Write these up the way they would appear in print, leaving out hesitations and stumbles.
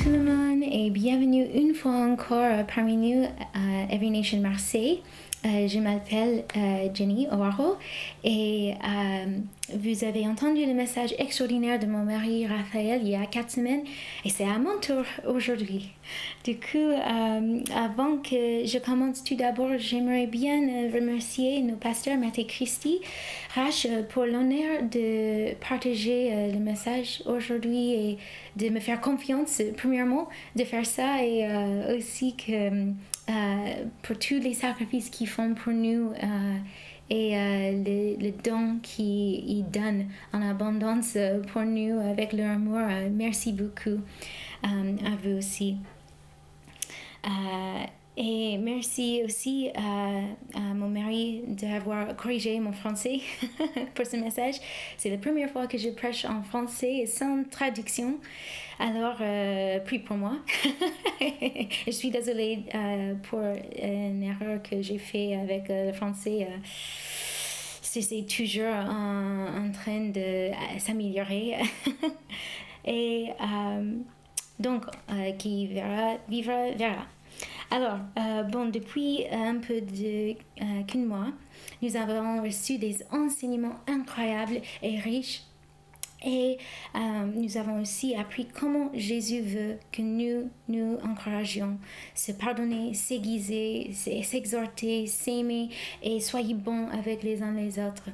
tout le monde et bienvenue une fois encore parmi nous à Every Nation Marseille. Je m'appelle Jenny O'Haro et vous avez entendu le message extraordinaire de mon mari Raphaël il y a 4 semaines et c'est à mon tour aujourd'hui. Du coup, avant que je commence tout d'abord, j'aimerais bien remercier nos pasteurs Matt et Christy Rache pour l'honneur de partager le message aujourd'hui et de me faire confiance, premièrement, de faire ça et aussi que pour tous les sacrifices qu'ils font pour nous et le don qu'ils donnent en abondance pour nous avec leur amour. Merci beaucoup à vous aussi. Et merci aussi à mon mari d'avoir corrigé mon français pour ce message. C'est la première fois que je prêche en français sans traduction. Alors, prie pour moi. Je suis désolée pour une erreur que j'ai faite avec le français. C'est toujours en train de s'améliorer. Et donc, qui vivra, verra. Alors, depuis un peu qu'un mois, nous avons reçu des enseignements incroyables et riches. Et nous avons aussi appris comment Jésus veut que nous encouragions, se pardonner, s'aiguiser, s'exhorter, s'aimer et soyez bons avec les uns les autres.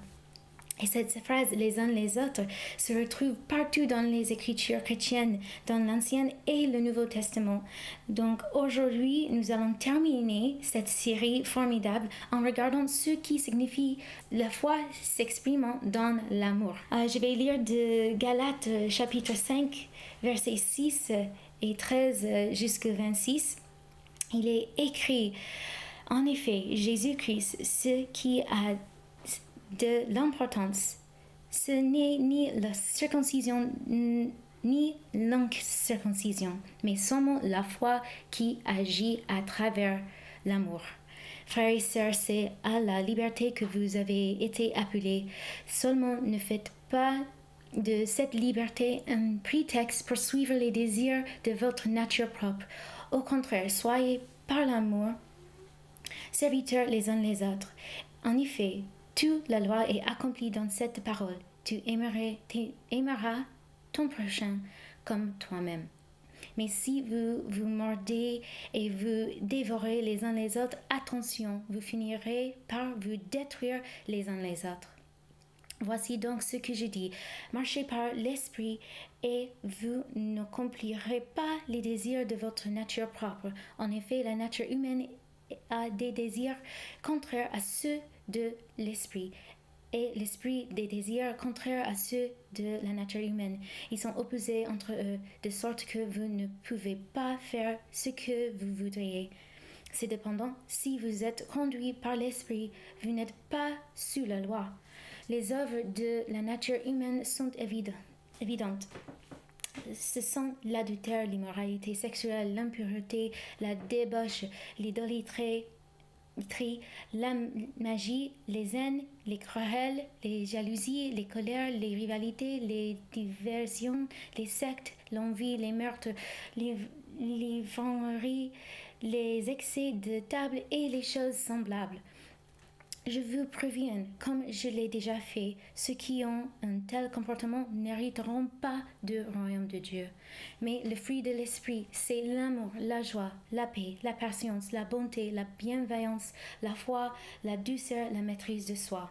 Et cette phrase, les uns les autres, se retrouve partout dans les Écritures chrétiennes, dans l'Ancien et le Nouveau Testament. Donc aujourd'hui, nous allons terminer cette série formidable en regardant ce qui signifie la foi s'exprimant dans l'amour. Je vais lire de Galates chapitre 5, versets 6 et 13 jusqu'à 26. Il est écrit, en effet, Jésus-Christ, ce qui a de l'importance. Ce n'est ni la circoncision ni l'incirconcision, mais seulement la foi qui agit à travers l'amour. Frères et sœurs, c'est à la liberté que vous avez été appelés. Seulement ne faites pas de cette liberté un prétexte pour suivre les désirs de votre nature propre. Au contraire, soyez par l'amour serviteurs les uns les autres. En effet, toute la loi est accomplie dans cette parole. Tu aimeras ton prochain comme toi-même. Mais si vous vous mordez et vous dévorez les uns les autres, attention, vous finirez par vous détruire les uns les autres. Voici donc ce que je dis. Marchez par l'esprit et vous n'accomplirez pas les désirs de votre nature propre. En effet, la nature humaine a des désirs contraires à ceux de l'esprit et l'esprit des désirs contraires à ceux de la nature humaine. Ils sont opposés entre eux, de sorte que vous ne pouvez pas faire ce que vous voudriez. Cependant, si vous êtes conduit par l'esprit, vous n'êtes pas sous la loi. Les œuvres de la nature humaine sont évidentes. Ce sont l'adultère, l'immoralité sexuelle, l'impureté, la débauche, l'idolâtrie, la magie, les haines, les querelles, les jalousies, les colères, les rivalités, les diversions, les sectes, l'envie, les meurtres, les vengeries, les excès de table et les choses semblables. Je vous préviens, comme je l'ai déjà fait, ceux qui ont un tel comportement n'hériteront pas du royaume de Dieu. Mais le fruit de l'esprit, c'est l'amour, la joie, la paix, la patience, la bonté, la bienveillance, la foi, la douceur, la maîtrise de soi.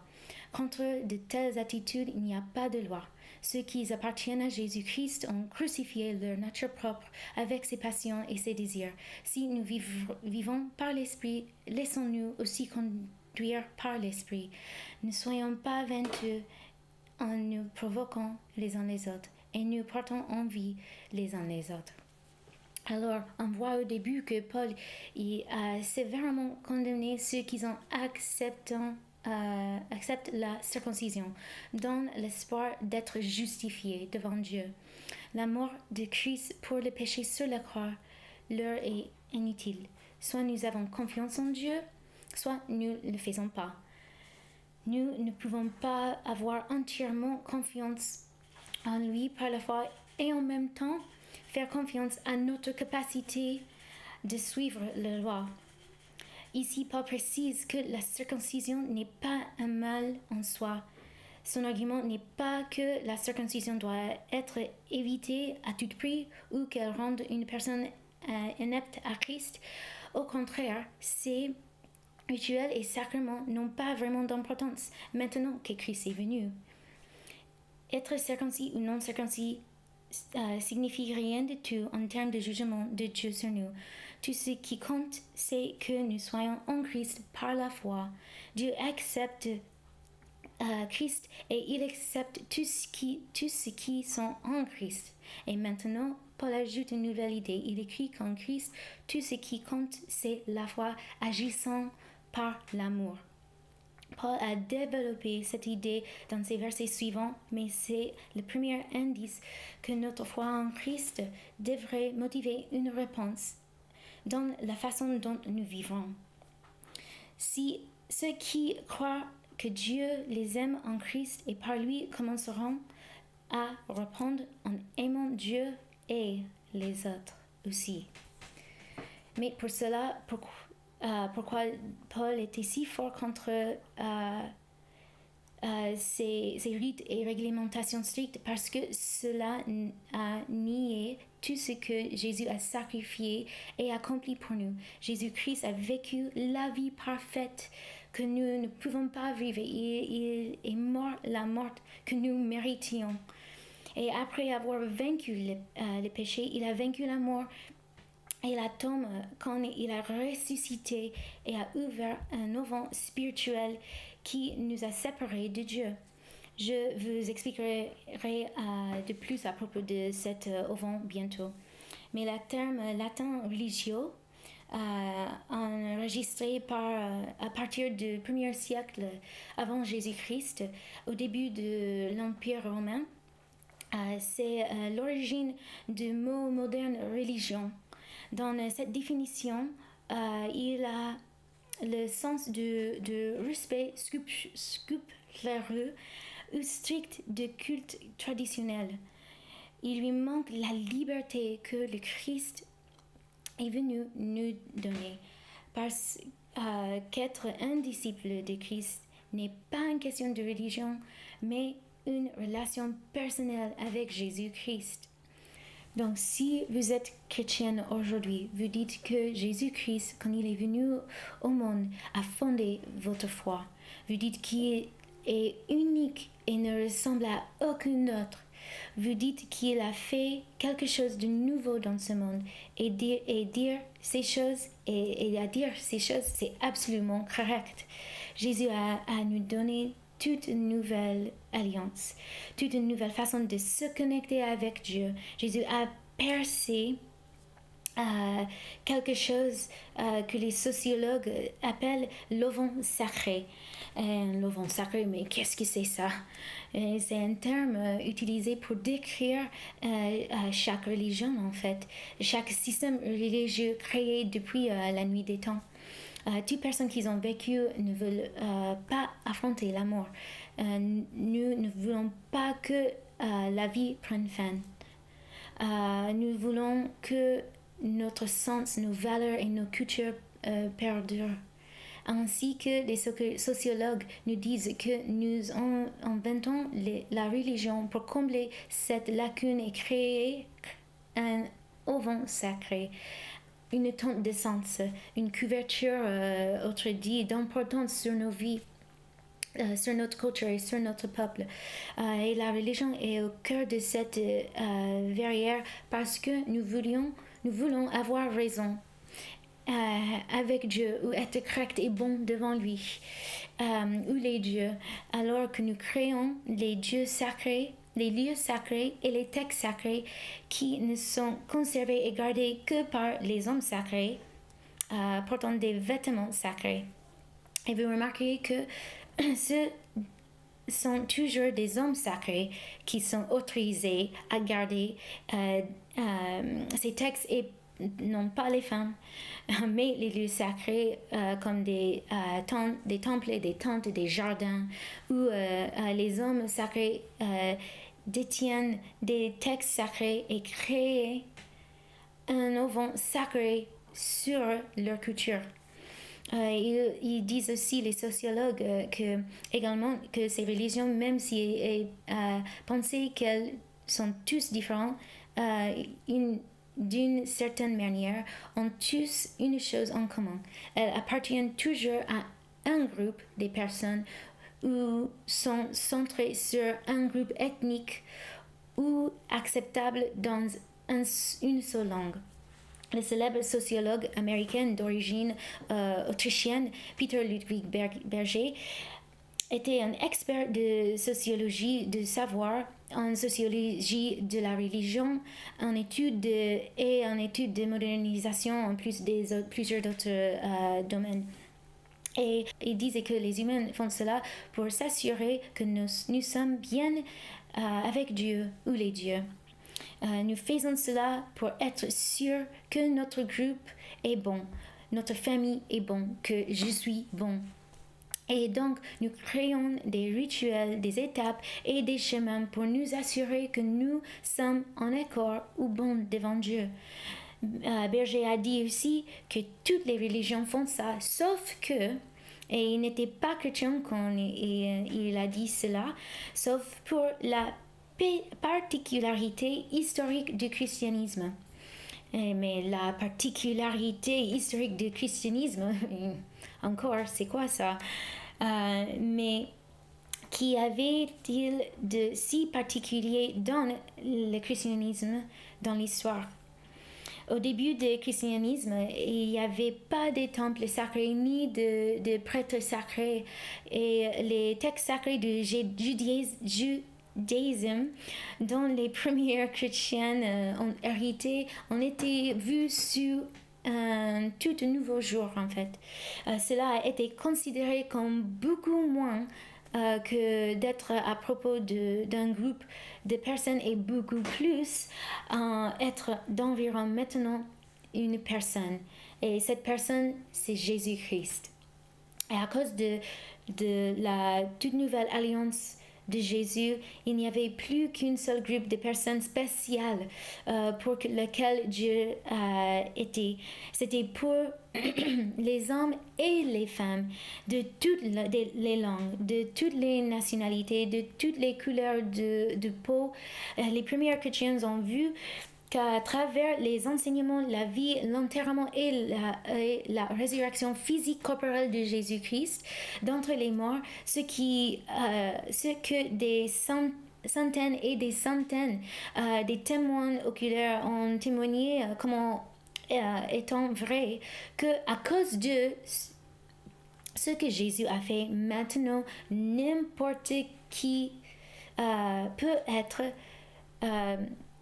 Contre de telles attitudes, il n'y a pas de loi. Ceux qui appartiennent à Jésus-Christ ont crucifié leur nature propre avec ses passions et ses désirs. Si nous vivons par l'esprit, laissons-nous aussi conduire par l'esprit. Ne soyons pas vaincus en nous provoquant les uns les autres et nous portons envie les uns les autres. Alors, on voit au début que Paul a sévèrement condamné ceux qui ont acceptent la circoncision dans l'espoir d'être justifiés devant Dieu. La mort de Christ pour le péché sur la croix leur est inutile. Soit nous avons confiance en Dieu, soit nous ne le faisons pas. Nous ne pouvons pas avoir entièrement confiance en lui par la foi et en même temps faire confiance à notre capacité de suivre la loi. Ici, Paul précise que la circoncision n'est pas un mal en soi. Son argument n'est pas que la circoncision doit être évitée à tout prix ou qu'elle rende une personne inepte à Christ. Au contraire, ces rituels et sacrements n'ont pas vraiment d'importance maintenant que Christ est venu. Être circoncis ou non circoncis signifie rien du tout en termes de jugement de Dieu sur nous. Tout ce qui compte, c'est que nous soyons en Christ par la foi. Dieu accepte Christ et il accepte tous ceux qui sont en Christ. Et maintenant, Paul ajoute une nouvelle idée. Il écrit qu'en Christ, tout ce qui compte, c'est la foi agissant par l'amour. Paul a développé cette idée dans ses versets suivants, mais c'est le premier indice que notre foi en Christ devrait motiver une réponse dans la façon dont nous vivons. Si ceux qui croient que Dieu les aime en Christ et par lui commenceront à répondre en aimant Dieu et les autres aussi. Mais pour cela, pourquoi Paul était si fort contre ces rites et réglementations strictes? Parce que cela a nié tout ce que Jésus a sacrifié et accompli pour nous. Jésus-Christ a vécu la vie parfaite que nous ne pouvons pas vivre. Il est mort la mort que nous méritions. Et après avoir vaincu le péché, il a vaincu la mort et la tombe quand il a ressuscité et a ouvert un auvent spirituel qui nous a séparés de Dieu. Je vous expliquerai de plus à propos de cet auvent bientôt. Mais le terme latin religio, enregistré à partir du 1er siècle avant Jésus-Christ, au début de l'Empire romain, c'est l'origine du mot moderne religion. Dans cette définition, il a le sens de respect scrupuleux ou strict de culte traditionnel. Il lui manque la liberté que le Christ est venu nous donner. Parce qu'être un disciple de Christ n'est pas une question de religion, mais une relation personnelle avec Jésus-Christ. Donc, si vous êtes chrétienne aujourd'hui, vous dites que Jésus-Christ, quand il est venu au monde, a fondé votre foi. Vous dites qu'il est unique et ne ressemble à aucun autre. Vous dites qu'il a fait quelque chose de nouveau dans ce monde et dire ces choses, c'est absolument correct. Jésus a nous donné toute une nouvelle alliance, toute une nouvelle façon de se connecter avec Dieu. Jésus a percé quelque chose que les sociologues appellent l'auvent sacré. L'auvent sacré, mais qu'est-ce que c'est ça? C'est un terme utilisé pour décrire chaque religion en fait, chaque système religieux créé depuis la nuit des temps. Toutes personnes qui ont vécu ne veulent pas affronter la mort. Nous ne voulons pas que la vie prenne fin. Nous voulons que notre sens, nos valeurs et nos cultures perdurent. Ainsi que les sociologues nous disent que nous inventons la religion pour combler cette lacune et créer un auvent sacré. Une tente de sens, une couverture, autre dit, d'importance sur nos vies, sur notre culture et sur notre peuple. Et la religion est au cœur de cette verrière parce que nous voulons avoir raison avec Dieu ou être correct et bon devant lui, ou les dieux, alors que nous créons les dieux sacrés, les lieux sacrés et les textes sacrés qui ne sont conservés et gardés que par les hommes sacrés portant des vêtements sacrés. Et vous remarquez que ce sont toujours des hommes sacrés qui sont autorisés à garder ces textes et non pas les femmes, mais les lieux sacrés comme des temples et des tentes, des jardins, où les hommes sacrés détiennent des textes sacrés et créent un auvent sacré sur leur culture. Ils disent aussi, les sociologues, également que ces religions, même si penser qu'elles sont tous différentes, d'une certaine manière, ont tous une chose en commun. Elles appartiennent toujours à un groupe de personnes ou sont centrées sur un groupe ethnique ou acceptable dans une seule langue. Le célèbre sociologue américain d'origine autrichienne, Peter Ludwig Berger, était un expert de sociologie de savoir, en sociologie de la religion, en études de modernisation, en plus plusieurs d'autres domaines. Et il disait que les humains font cela pour s'assurer que nous sommes bien avec Dieu ou les dieux. Nous faisons cela pour être sûrs que notre groupe est bon, notre famille est bon, que je suis bon. Et donc, nous créons des rituels, des étapes et des chemins pour nous assurer que nous sommes en accord ou bons devant Dieu. Berger a dit aussi que toutes les religions font ça, sauf que, et il n'était pas chrétien quand il a dit cela, sauf pour la particularité historique du christianisme. Mais la particularité historique du christianisme, encore, c'est quoi ça? Mais qu'y avait-il de si particulier dans le christianisme, dans l'histoire? Au début du christianisme, il n'y avait pas de temples sacrés ni de prêtres sacrés, et les textes sacrés du judaïsme dont les premières chrétiennes ont hérité ont été vus sous un tout nouveau jour en fait. Cela a été considéré comme beaucoup moins que d'être à propos d'un groupe de personnes et beaucoup plus être d'environ maintenant une personne. Et cette personne, c'est Jésus-Christ. Et à cause de la toute nouvelle alliance de Jésus, il n'y avait plus qu'un seul groupe de personnes spéciales pour lequel Dieu était. C'était pour les hommes et les femmes de toutes les langues, de toutes les nationalités, de toutes les couleurs de peau. Les premiers chrétiens ont vu qu'à travers les enseignements, la vie, l'enterrement et la résurrection physique corporelle de Jésus-Christ d'entre les morts, ce que des centaines et des centaines des témoins oculaires ont témoigné comme étant vrai, que à cause de ce que Jésus a fait, maintenant n'importe qui peut être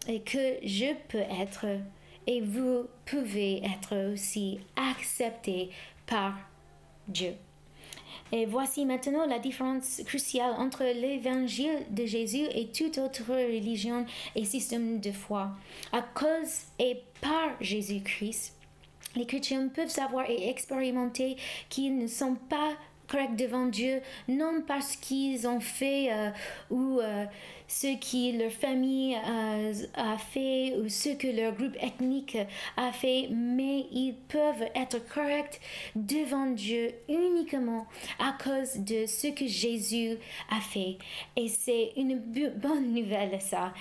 et que je peux être et vous pouvez être aussi acceptés par Dieu. Et voici maintenant la différence cruciale entre l'évangile de Jésus et toute autre religion et système de foi. À cause et par Jésus-Christ, les chrétiens peuvent savoir et expérimenter qu'ils ne sont pas corrects devant Dieu, non parce qu'ils ont fait ou ce que leur famille a fait ou ce que leur groupe ethnique a fait, mais ils peuvent être corrects devant Dieu uniquement à cause de ce que Jésus a fait. Et c'est une bonne nouvelle ça,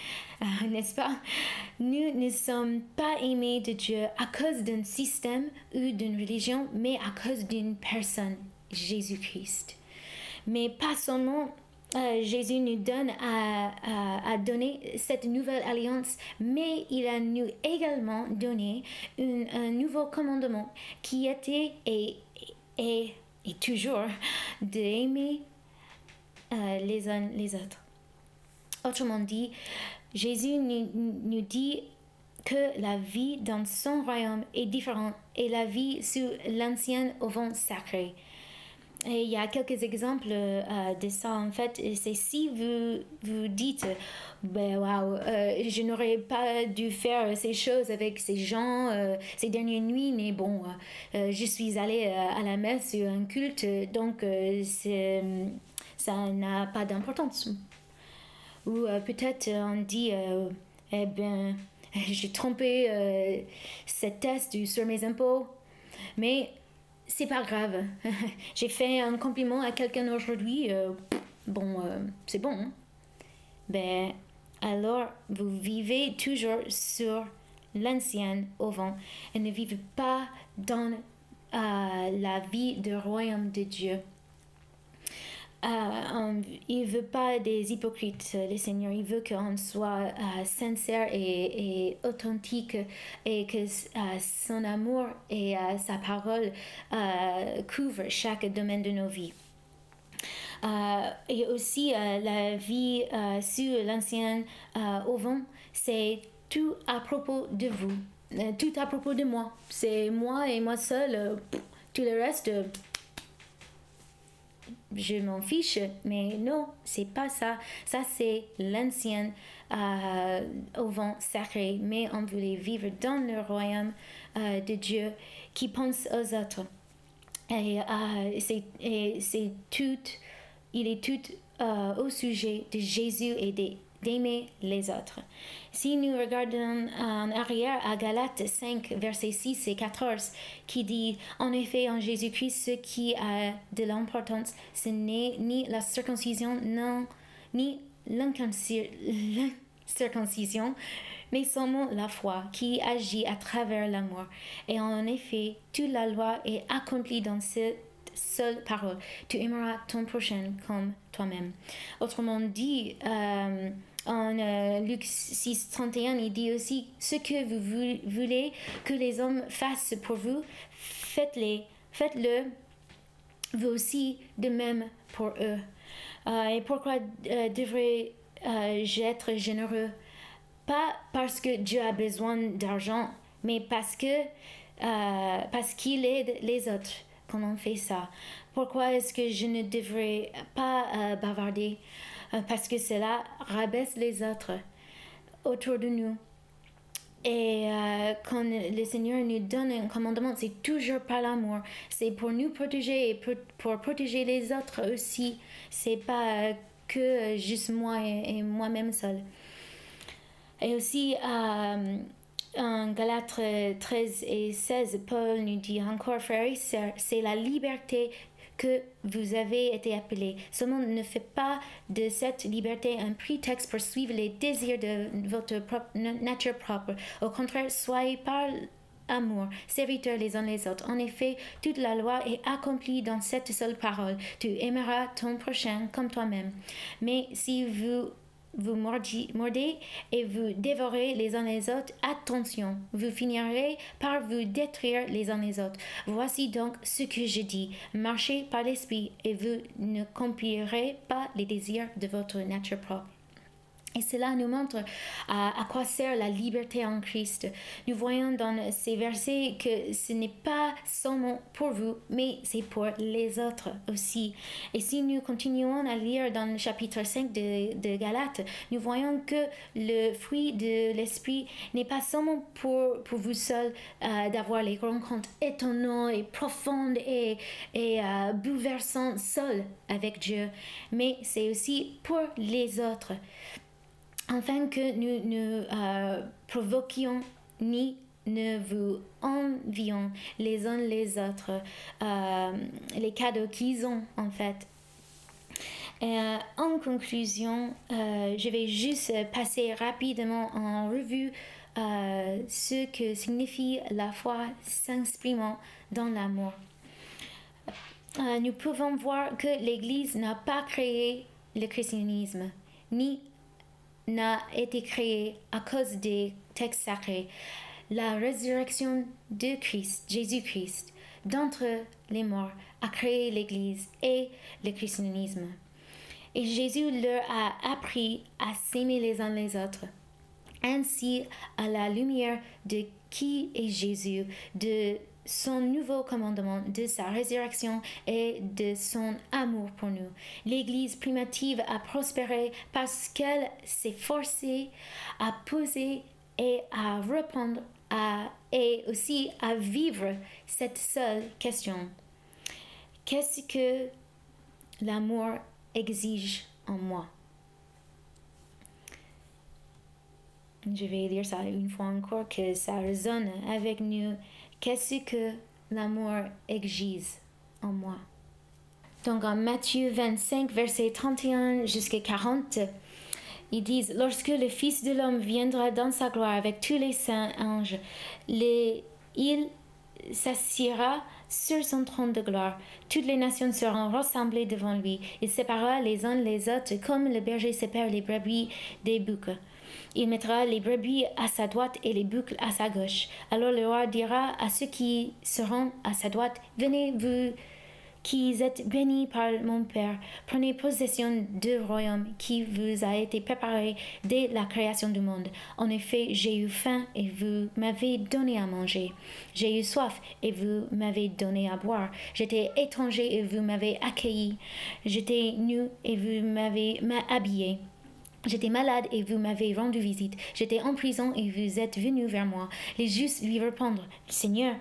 n'est-ce pas? Nous ne sommes pas aimés de Dieu à cause d'un système ou d'une religion, mais à cause d'une personne, Jésus-Christ. Mais pas seulement Jésus nous donne à donner cette nouvelle alliance, mais il a nous également donné un nouveau commandement qui était et toujours d'aimer les uns les autres. Autrement dit, Jésus nous dit que la vie dans son royaume est différente et la vie sous l'ancien auvent sacré. Et il y a quelques exemples de ça en fait. C'est si vous dites ben wow, je n'aurais pas dû faire ces choses avec ces gens ces dernières nuits, mais bon, je suis allée à la messe ou un culte, donc ça n'a pas d'importance. Ou peut-être on dit eh bien, j'ai trompé cette test sur mes impôts. Mais c'est pas grave. J'ai fait un compliment à quelqu'un aujourd'hui. C'est bon. Hein? Ben, alors, vous vivez toujours sur l'ancien auvent et ne vivez pas dans la vie du royaume de Dieu. Il veut pas des hypocrites, le Seigneur. Il veut qu'on soit sincère et authentique et que son amour et sa parole couvrent chaque domaine de nos vies. Et aussi, la vie sur l'ancien auvent, c'est tout à propos de vous, tout à propos de moi. C'est moi et moi seul. Tout le reste, je m'en fiche, mais non, c'est pas ça. Ça, c'est l'ancien auvent sacré, mais on voulait vivre dans le royaume de Dieu qui pense aux autres. Et c'est tout, il est tout au sujet de Jésus et d'aimer les autres. Si nous regardons en arrière à Galates 5, versets 6 et 14, qui dit « En effet, en Jésus-Christ, ce qui a de l'importance, ce n'est ni la circoncision, non, ni l'incirconcision, mais seulement la foi qui agit à travers l'amour. Et en effet, toute la loi est accomplie dans cette seule parole. Tu aimeras ton prochain comme toi-même. » Autrement dit, en Luc 6, 31, il dit aussi « Ce que vous voulez que les hommes fassent pour vous, faites-le vous aussi de même pour eux. » Et pourquoi devrais-je être généreux? Pas parce que Dieu a besoin d'argent, mais parce qu'il aide les autres quand on fait ça. Pourquoi est-ce que je ne devrais pas bavarder? Parce que cela rabaisse les autres autour de nous. Et quand le Seigneur nous donne un commandement, c'est toujours par l'amour. C'est pour nous protéger et pour protéger les autres aussi. C'est pas que juste moi et moi-même seul. Et aussi, en Galates 13 et 16, Paul nous dit encore, frères et sœurs, c'est la liberté que vous avez été appelés. Seulement, ne faites pas de cette liberté un prétexte pour suivre les désirs de votre nature propre. Au contraire, soyez par amour, serviteurs les uns les autres. En effet, toute la loi est accomplie dans cette seule parole. Tu aimeras ton prochain comme toi-même. Mais si vous mordez et vous dévorez les uns les autres, attention, vous finirez par vous détruire les uns les autres. Voici donc ce que je dis, marchez par l'esprit et vous n'accomplirez pas les désirs de votre nature propre. Et cela nous montre à quoi sert la liberté en Christ. Nous voyons dans ces versets que ce n'est pas seulement pour vous, mais c'est pour les autres aussi. Et si nous continuons à lire dans le chapitre 5 de Galates, nous voyons que le fruit de l'esprit n'est pas seulement pour vous seuls d'avoir les rencontres étonnantes et profondes et bouleversantes seuls avec Dieu, mais c'est aussi pour les autres. Afin que nous ne provoquions ni ne vous envions les uns les autres les cadeaux qu'ils ont en fait. En conclusion, je vais juste passer rapidement en revue ce que signifie la foi s'exprimant dans l'amour. Nous pouvons voir que l'Église n'a pas créé le christianisme, ni n'a été créé à cause des textes sacrés. La résurrection de Christ, Jésus-Christ, d'entre les morts, a créé l'Église et le christianisme. Et Jésus leur a appris à s'aimer les uns les autres. Ainsi, à la lumière de qui est Jésus, de son nouveau commandement, de sa résurrection et de son amour pour nous. L'Église primitive a prospéré parce qu'elle s'est forcée à poser et à répondre et aussi à vivre cette seule question. Qu'est-ce que l'amour exige en moi? Je vais lire ça une fois encore, que ça résonne avec nous. Qu'est-ce que l'amour exige en moi? Donc en Matthieu 25, verset 31 jusqu'à 40, ils disent, lorsque le Fils de l'homme viendra dans sa gloire avec tous les saints anges, il s'assiera sur son trône de gloire. Toutes les nations seront rassemblées devant lui. Il séparera les uns les autres comme le berger sépare les brebis des boucs. Il mettra les brebis à sa droite et les boucs à sa gauche. Alors le roi dira à ceux qui seront à sa droite, venez, vous qui êtes bénis par mon Père, prenez possession du royaume qui vous a été préparé dès la création du monde. En effet, j'ai eu faim et vous m'avez donné à manger. J'ai eu soif et vous m'avez donné à boire. J'étais étranger et vous m'avez accueilli. J'étais nu et vous m'avez habillé. J'étais malade et vous m'avez rendu visite. J'étais en prison et vous êtes venus vers moi. Les justes lui répondront, Seigneur,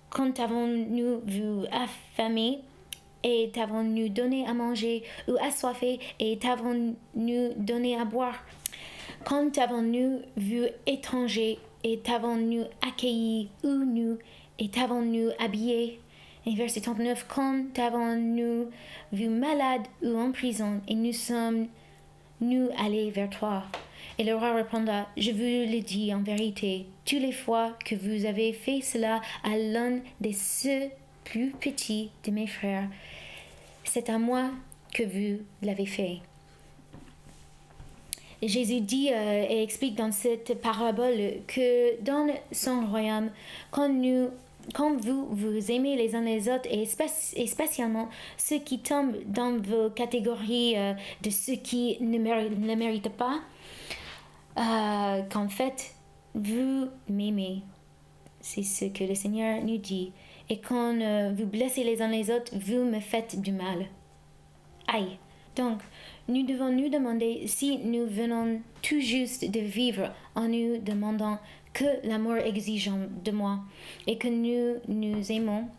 quand avons-nous vu affamé et t'avons-nous donné à manger, ou assoiffé et t'avons-nous donné à boire? Quand t'avons-nous vu étranger et t'avons-nous accueilli, ou nu et t'avons-nous habillé? Et verset 39, quand t'avons-nous vu malade ou en prison et nous sommes-nous allés vers toi? Et le roi répondra, je vous le dis en vérité, toutes les fois que vous avez fait cela à l'un de ceux plus petits de mes frères, c'est à moi que vous l'avez fait. Et Jésus dit et explique dans cette parabole que dans son royaume, quand vous aimez les uns les autres, et spécialement ceux qui tombent dans vos catégories de ceux qui ne le méritent pas, qu'en fait, vous m'aimez. C'est ce que le Seigneur nous dit. Et quand vous blessez les uns les autres, vous me faites du mal. Aïe. Donc, nous devons nous demander si nous venons tout juste de vivre en nous demandant que l'amour exige de moi et que nous aimons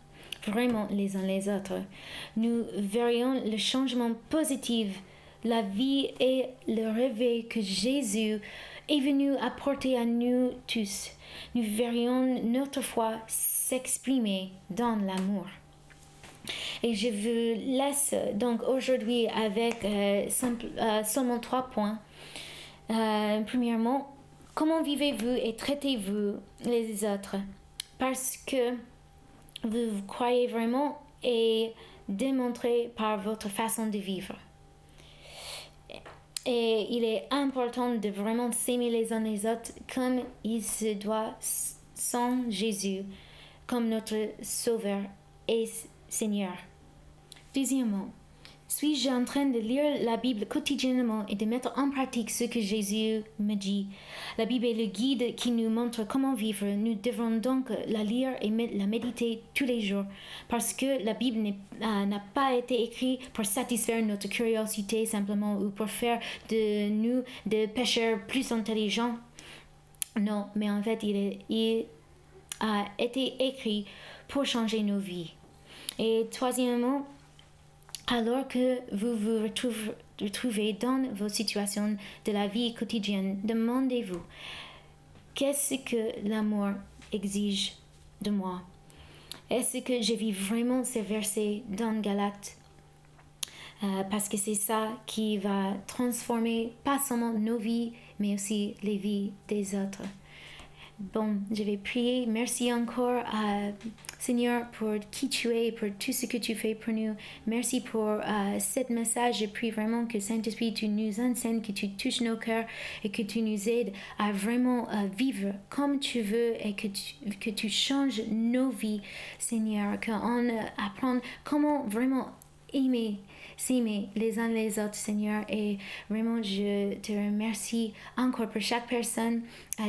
vraiment les uns les autres. Nous verrions le changement positif, la vie et le réveil que Jésus est venu apporter à nous tous. Nous verrions notre foi s'exprimer dans l'amour. Et je vous laisse donc aujourd'hui avec seulement 3 points. Premièrement, comment vivez-vous et traitez-vous les autres? Parce que vous croyez vraiment et démontrez par votre façon de vivre. Et il est important de vraiment s'aimer les uns les autres comme il se doit sans Jésus, comme notre Sauveur et Seigneur. Deuxièmement, suis-je en train de lire la Bible quotidiennement et de mettre en pratique ce que Jésus me dit? La Bible est le guide qui nous montre comment vivre. Nous devrons donc la lire et la méditer tous les jours parce que la Bible n'a pas été écrite pour satisfaire notre curiosité simplement ou pour faire de nous des pécheurs plus intelligents. Non, mais en fait, il a été écrit pour changer nos vies. Et troisièmement, alors que vous vous retrouvez dans vos situations de la vie quotidienne, demandez-vous, qu'est-ce que l'amour exige de moi? Est-ce que je vis vraiment ces versets dans Galates? Parce que c'est ça qui va transformer pas seulement nos vies, mais aussi les vies des autres. Bon, je vais prier. Merci encore, Seigneur, pour qui tu es et pour tout ce que tu fais pour nous. Merci pour ce message. Je prie vraiment que Saint-Esprit, tu nous enseignes, que tu touches nos cœurs et que tu nous aides à vraiment vivre comme tu veux et que tu changes nos vies, Seigneur. Qu'on apprenne comment vraiment s'aimer les uns les autres, Seigneur. Et vraiment, je te remercie encore pour chaque personne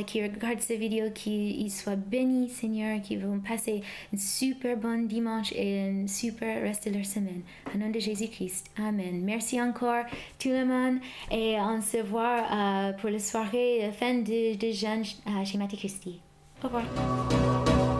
qui regarde cette vidéo, qu'ils soient bénis, Seigneur, qu'ils vont passer une super bonne dimanche et un super reste de leur semaine. Au nom de Jésus-Christ. Amen. Merci encore tout le monde et on se voit pour la soirée fin de jeûne chez Matthieu Christi. Au revoir.